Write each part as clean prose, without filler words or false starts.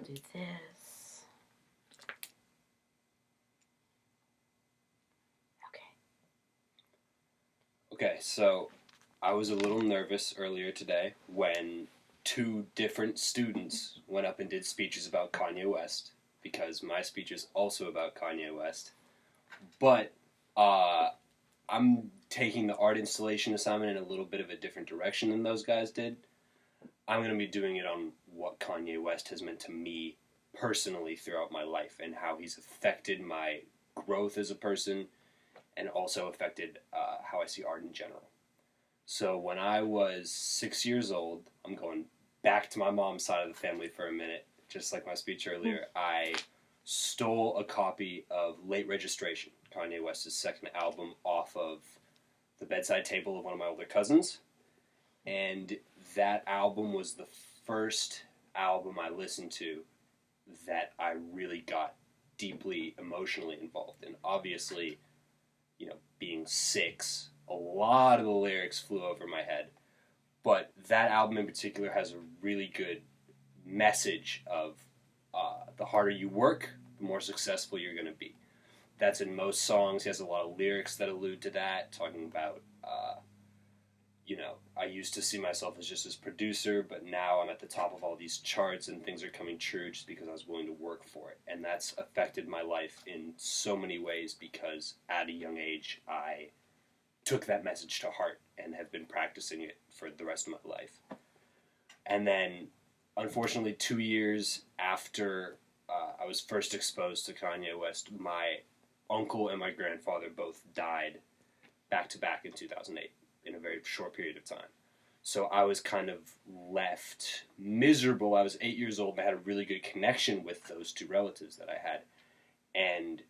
I'll do this. Okay. Okay, so I was a little nervous earlier today when two different students went up and did speeches about Kanye West because my speech is also about Kanye West. But uh, I'm taking the art installation assignment in a little bit of a different direction than those guys did. I'm going to be doing it on what Kanye West has meant to me personally throughout my life and how he's affected my growth as a person and also affected how I see art in general. So when I was 6 years old, I'm going back to my mom's side of the family for a minute, just like my speech earlier. I stole a copy of Late Registration, Kanye West's second album, off of the bedside table of one of my older cousins. And that album was the first album I listened to that I really got deeply emotionally involved in. Obviously, being six, a lot of the lyrics flew over my head. But that album in particular has a really good message of the harder you work, the more successful you're going to be. That's in most songs. He has a lot of lyrics that allude to that, talking about, I used to see myself as just this producer, but now I'm at the top of all these charts and things are coming true just because I was willing to work for it. And that's affected my life in so many ways because at a young age, I took that message to heart and have been practicing it for the rest of my life. And then, unfortunately, 2 years after I was first exposed to Kanye West, my uncle and my grandfather both died back to back in 2008 in a very short period of time. So I was kind of left miserable. I was 8 years old and I had a really good connection with those two relatives that I had. And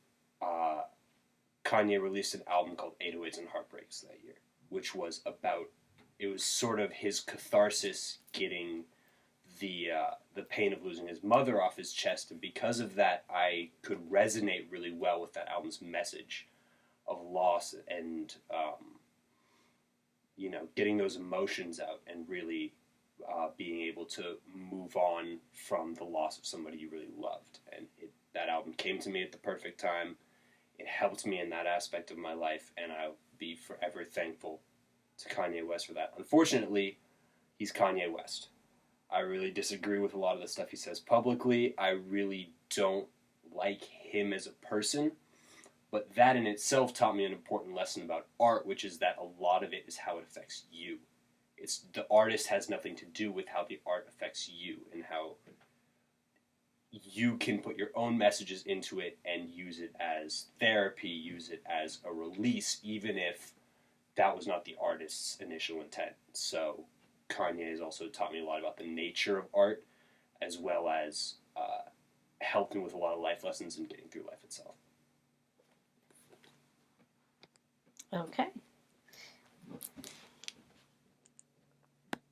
Kanye released an album called 808s and Heartbreaks that year, which was about, it was sort of his catharsis getting the pain of losing his mother off his chest, and because of that, I could resonate really well with that album's message of loss and getting those emotions out and really being able to move on from the loss of somebody you really loved. And that album came to me at the perfect time. It helped me in that aspect of my life, and I'll be forever thankful to Kanye West for that. Unfortunately, he's Kanye West. I really disagree with a lot of the stuff he says publicly. I really don't like him as a person, but that in itself taught me an important lesson about art, which is that a lot of it is how it affects you. It's the artist has nothing to do with how the art affects you and how you can put your own messages into it and use it as therapy, use it as a release, even if that was not the artist's initial intent. So Kanye has also taught me a lot about the nature of art, as well as helped me with a lot of life lessons and getting through life itself. Okay.